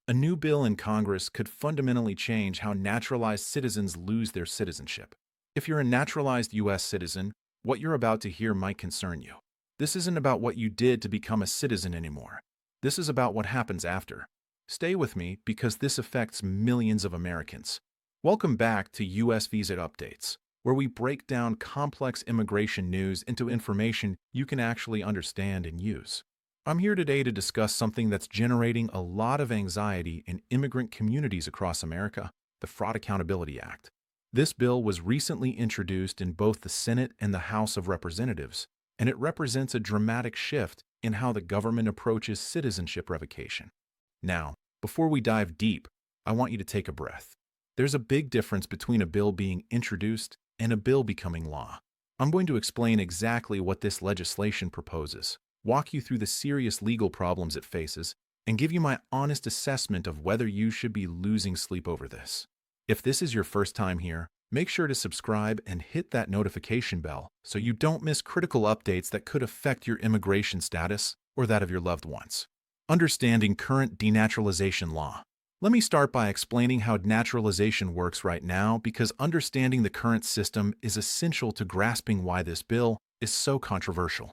A new bill in Congress could fundamentally change how naturalized citizens lose their citizenship. If you're a naturalized U.S. citizen, what you're about to hear might concern you. This isn't about what you did to become a citizen anymore. This is about what happens after. Stay with me because this affects millions of Americans. Welcome back to U.S. Visa Updates, where we break down complex immigration news into information you can actually understand and use. I'm here today to discuss something that's generating a lot of anxiety in immigrant communities across America, the Fraud Accountability Act. This bill was recently introduced in both the Senate and the House of Representatives, and it represents a dramatic shift in how the government approaches citizenship revocation. Now, before we dive deep, I want you to take a breath. There's a big difference between a bill being introduced and a bill becoming law. I'm going to explain exactly what this legislation proposes, walk you through the serious legal problems it faces, and give you my honest assessment of whether you should be losing sleep over this. If this is your first time here, make sure to subscribe and hit that notification bell so you don't miss critical updates that could affect your immigration status or that of your loved ones. Understanding current denaturalization law. Let me start by explaining how naturalization works right now because understanding the current system is essential to grasping why this bill is so controversial.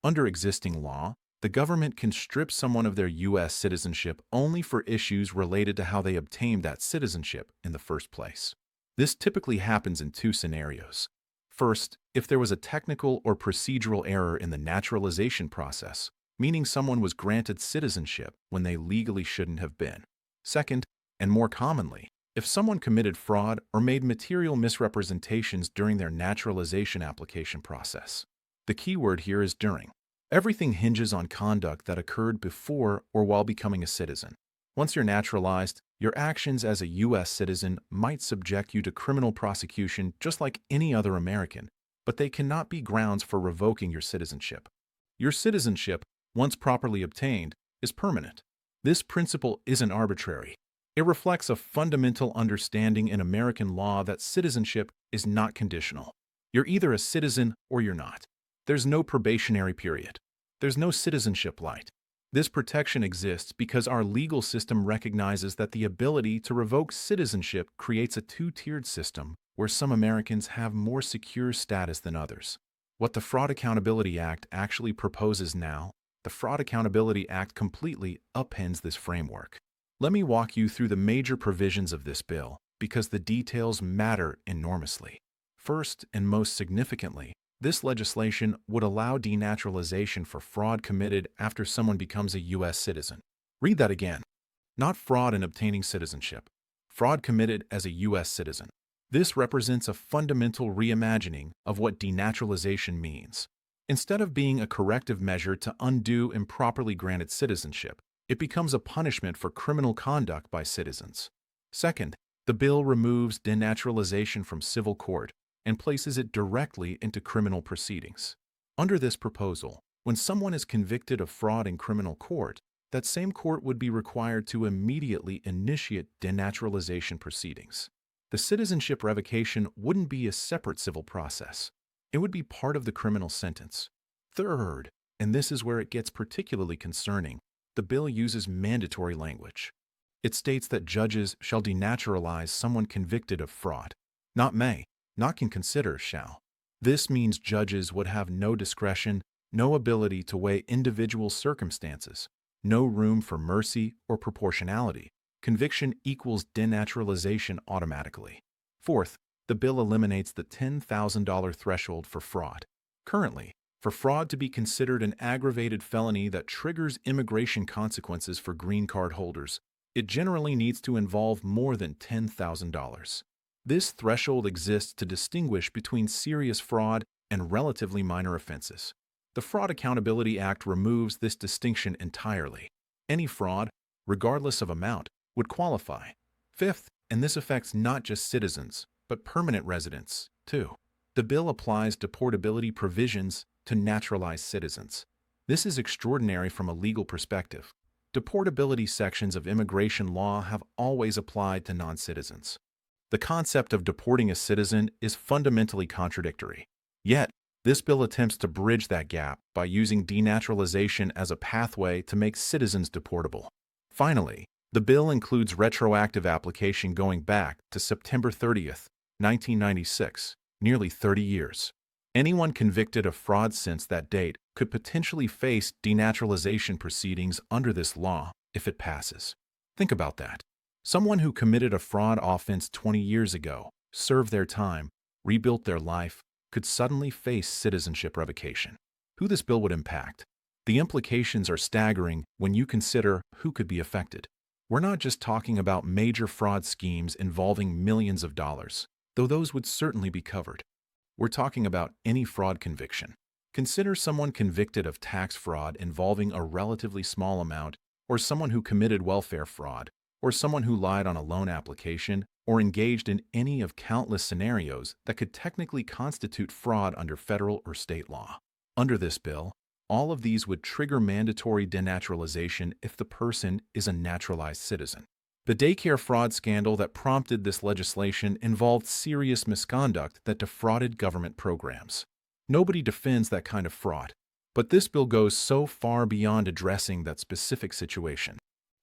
Under existing law, the government can strip someone of their U.S. citizenship only for issues related to how they obtained that citizenship in the first place. This typically happens in two scenarios. First, if there was a technical or procedural error in the naturalization process, meaning someone was granted citizenship when they legally shouldn't have been. Second, and more commonly, if someone committed fraud or made material misrepresentations during their naturalization application process. The key word here is during. Everything hinges on conduct that occurred before or while becoming a citizen. Once you're naturalized, your actions as a U.S. citizen might subject you to criminal prosecution just like any other American, but they cannot be grounds for revoking your citizenship. Your citizenship, once properly obtained, is permanent. This principle isn't arbitrary. It reflects a fundamental understanding in American law that citizenship is not conditional. You're either a citizen or you're not. There's no probationary period. There's no citizenship light. This protection exists because our legal system recognizes that the ability to revoke citizenship creates a two-tiered system where some Americans have more secure status than others. What the Fraud Accountability Act actually proposes now, the Fraud Accountability Act completely upends this framework. Let me walk you through the major provisions of this bill because the details matter enormously. First, and most significantly, this legislation would allow denaturalization for fraud committed after someone becomes a U.S. citizen. Read that again. Not fraud in obtaining citizenship. Fraud committed as a U.S. citizen. This represents a fundamental reimagining of what denaturalization means. Instead of being a corrective measure to undo improperly granted citizenship, it becomes a punishment for criminal conduct by citizens. Second, the bill removes denaturalization from civil court and places it directly into criminal proceedings. Under this proposal, when someone is convicted of fraud in criminal court, that same court would be required to immediately initiate denaturalization proceedings. The citizenship revocation wouldn't be a separate civil process. It would be part of the criminal sentence. Third, and this is where it gets particularly concerning, the bill uses mandatory language. It states that judges shall denaturalize someone convicted of fraud, not may. Not can consider shall. This means judges would have no discretion, no ability to weigh individual circumstances, no room for mercy or proportionality. Conviction equals denaturalization automatically. Fourth, the bill eliminates the $10,000 threshold for fraud. Currently, for fraud to be considered an aggravated felony that triggers immigration consequences for green card holders, it generally needs to involve more than $10,000. This threshold exists to distinguish between serious fraud and relatively minor offenses. The Fraud Accountability Act removes this distinction entirely. Any fraud, regardless of amount, would qualify. Fifth, and this affects not just citizens, but permanent residents, too. The bill applies deportability provisions to naturalized citizens. This is extraordinary from a legal perspective. Deportability sections of immigration law have always applied to non-citizens. The concept of deporting a citizen is fundamentally contradictory. Yet, this bill attempts to bridge that gap by using denaturalization as a pathway to make citizens deportable. Finally, The bill includes retroactive application going back to September 30th, 1996, nearly 30 years. Anyone convicted of fraud since that date could potentially face denaturalization proceedings under this law if it passes. Think about that. Someone who committed a fraud offense 20 years ago, served their time, rebuilt their life, could suddenly face citizenship revocation. Who this bill would impact? The implications are staggering when you consider who could be affected. We're not just talking about major fraud schemes involving millions of dollars, though those would certainly be covered. We're talking about any fraud conviction. Consider someone convicted of tax fraud involving a relatively small amount, or someone who committed welfare fraud, or someone who lied on a loan application, or engaged in any of countless scenarios that could technically constitute fraud under federal or state law. Under this bill, all of these would trigger mandatory denaturalization if the person is a naturalized citizen. The daycare fraud scandal that prompted this legislation involved serious misconduct that defrauded government programs. Nobody defends that kind of fraud, but this bill goes so far beyond addressing that specific situation.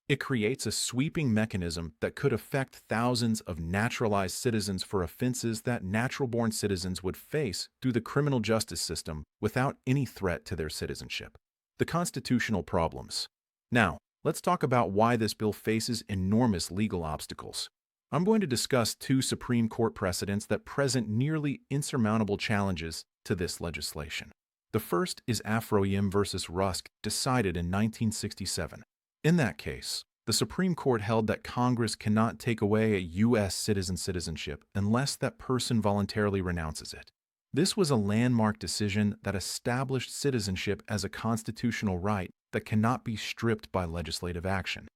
It creates a sweeping mechanism that could affect thousands of naturalized citizens for offenses that natural-born citizens would face through the criminal justice system without any threat to their citizenship. The constitutional problems. Now, let's talk about why this bill faces enormous legal obstacles. I'm going to discuss two Supreme Court precedents that present nearly insurmountable challenges to this legislation. The first is Afroyim versus Rusk, decided in 1967. In that case, the Supreme Court held that Congress cannot take away a U.S. citizen's citizenship unless that person voluntarily renounces it. This was a landmark decision that established citizenship as a constitutional right that cannot be stripped by legislative action.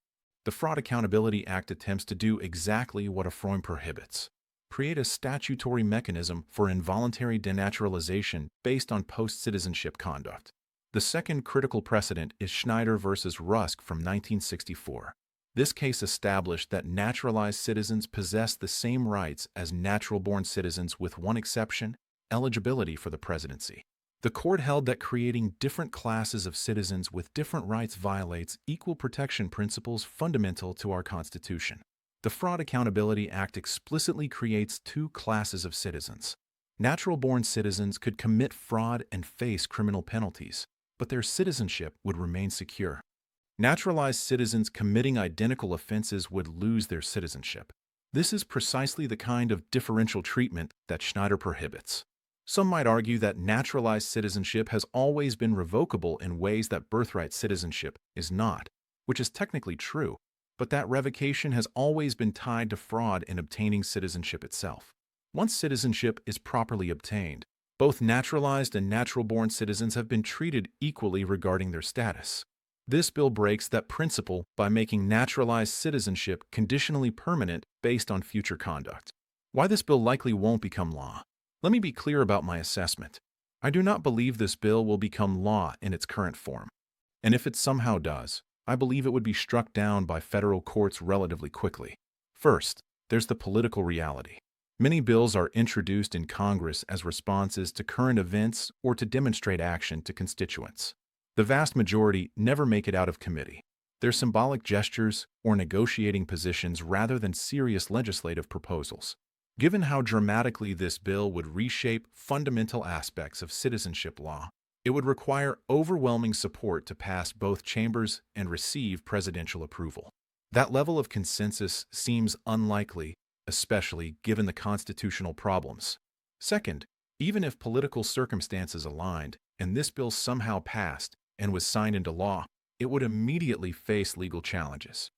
The Fraud Accountability Act attempts to do exactly what Afroyim prohibits: create a statutory mechanism for involuntary denaturalization based on post-citizenship conduct. The second critical precedent is Schneider versus Rusk from 1964. This case established that naturalized citizens possess the same rights as natural-born citizens with one exception: eligibility for the presidency. The court held that creating different classes of citizens with different rights violates equal protection principles fundamental to our Constitution. The Fraud Accountability Act explicitly creates two classes of citizens. Natural-born citizens could commit fraud and face criminal penalties, but their citizenship would remain secure. Naturalized citizens committing identical offenses would lose their citizenship. This is precisely the kind of differential treatment that Schneider prohibits. Some might argue that naturalized citizenship has always been revocable in ways that birthright citizenship is not, which is technically true, but that revocation has always been tied to fraud in obtaining citizenship itself. Once citizenship is properly obtained, both naturalized and natural-born citizens have been treated equally regarding their status. This bill breaks that principle by making naturalized citizenship conditionally permanent based on future conduct. Why this bill likely won't become law? Let me be clear about my assessment. I do not believe this bill will become law in its current form. And if it somehow does, I believe it would be struck down by federal courts relatively quickly. First, there's the political reality. Many bills are introduced in Congress as responses to current events or to demonstrate action to constituents. The vast majority never make it out of committee. They're symbolic gestures or negotiating positions rather than serious legislative proposals. Given how dramatically this bill would reshape fundamental aspects of citizenship law, it would require overwhelming support to pass both chambers and receive presidential approval. That level of consensus seems unlikely, especially given the constitutional problems. Second, even if political circumstances aligned and this bill somehow passed and was signed into law, it would immediately face legal challenges.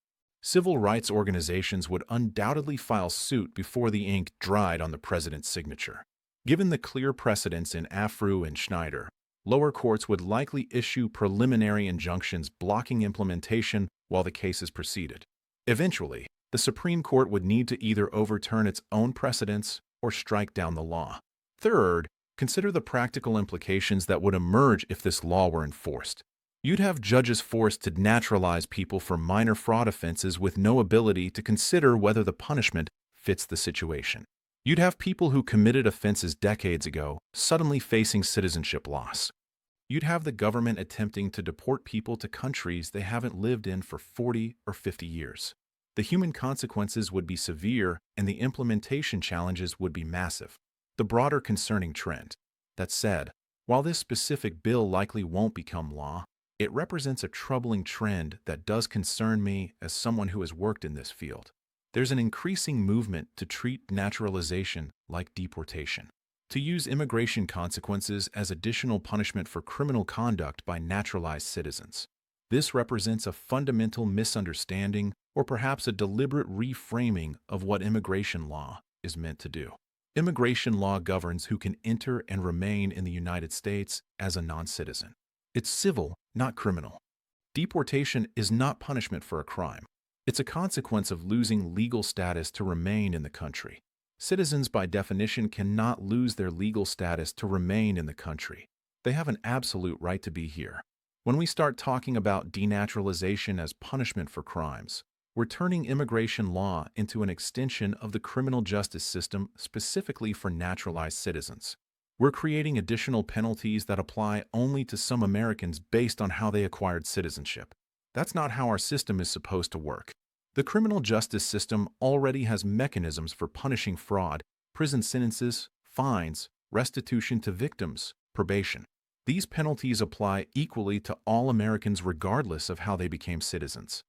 Civil rights organizations would undoubtedly file suit before the ink dried on the president's signature. Given the clear precedents in Afru and Schneider, lower courts would likely issue preliminary injunctions blocking implementation while the cases proceeded. Eventually, the Supreme Court would need to either overturn its own precedents or strike down the law. Third, consider the practical implications that would emerge if this law were enforced. You'd have judges forced to naturalize people for minor fraud offenses with no ability to consider whether the punishment fits the situation. You'd have people who committed offenses decades ago suddenly facing citizenship loss. You'd have the government attempting to deport people to countries they haven't lived in for 40 or 50 years. The human consequences would be severe and the implementation challenges would be massive. The broader concerning trend. That said, while this specific bill likely won't become law, it represents a troubling trend that does concern me as someone who has worked in this field. There's an increasing movement to treat naturalization like deportation, to use immigration consequences as additional punishment for criminal conduct by naturalized citizens. This represents a fundamental misunderstanding or perhaps a deliberate reframing of what immigration law is meant to do. Immigration law governs who can enter and remain in the United States as a non-citizen. It's civil, not criminal. Deportation is not punishment for a crime. It's a consequence of losing legal status to remain in the country. Citizens, by definition, cannot lose their legal status to remain in the country. They have an absolute right to be here. When we start talking about denaturalization as punishment for crimes, we're turning immigration law into an extension of the criminal justice system specifically for naturalized citizens. We're creating additional penalties that apply only to some Americans based on how they acquired citizenship. That's not how our system is supposed to work. The criminal justice system already has mechanisms for punishing fraud, prison sentences, fines, restitution to victims, probation. These penalties apply equally to all Americans regardless of how they became citizens.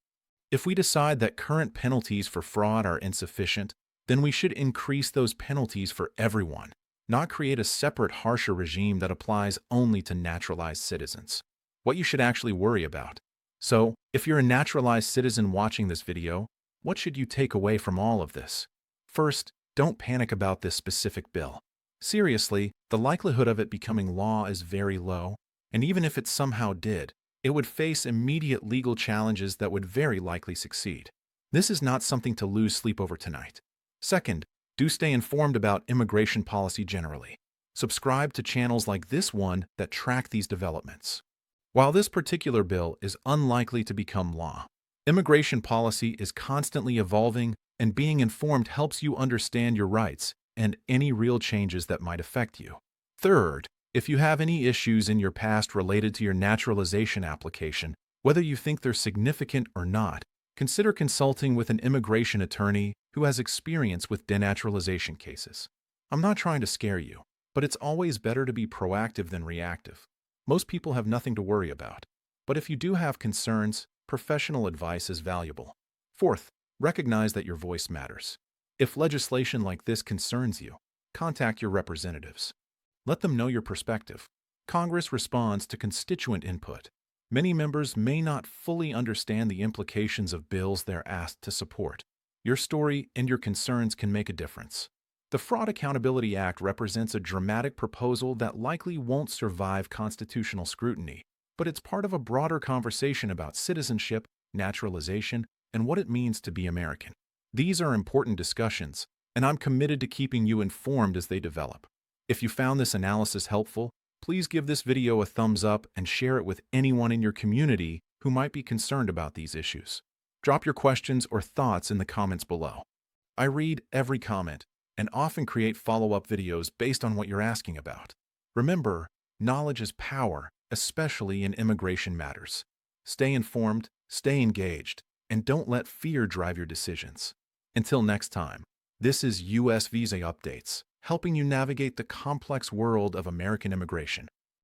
If we decide that current penalties for fraud are insufficient, then we should increase those penalties for everyone, not create a separate, harsher regime that applies only to naturalized citizens. What you should actually worry about. So, if you're a naturalized citizen watching this video, what should you take away from all of this? First, don't panic about this specific bill. Seriously, the likelihood of it becoming law is very low, and even if it somehow did, it would face immediate legal challenges that would very likely succeed. This is not something to lose sleep over tonight. Second, do stay informed about immigration policy generally. Subscribe to channels like this one that track these developments. While this particular bill is unlikely to become law, immigration policy is constantly evolving, and being informed helps you understand your rights and any real changes that might affect you. Third, if you have any issues in your past related to your naturalization application, whether you think they're significant or not, consider consulting with an immigration attorney who has experience with denaturalization cases. I'm not trying to scare you, but it's always better to be proactive than reactive. Most people have nothing to worry about. But if you do have concerns, professional advice is valuable. Fourth, recognize that your voice matters. If legislation like this concerns you, contact your representatives. Let them know your perspective. Congress responds to constituent input. Many members may not fully understand the implications of bills they're asked to support. Your story and your concerns can make a difference. The Fraud Accountability Act represents a dramatic proposal that likely won't survive constitutional scrutiny, but it's part of a broader conversation about citizenship, naturalization, and what it means to be American. These are important discussions, and I'm committed to keeping you informed as they develop. If you found this analysis helpful, please give this video a thumbs up and share it with anyone in your community who might be concerned about these issues. Drop your questions or thoughts in the comments below. I read every comment and often create follow-up videos based on what you're asking about. Remember, knowledge is power, especially in immigration matters. Stay informed, stay engaged, and don't let fear drive your decisions. Until next time, this is U.S. Visa Updates, helping you navigate the complex world of American immigration.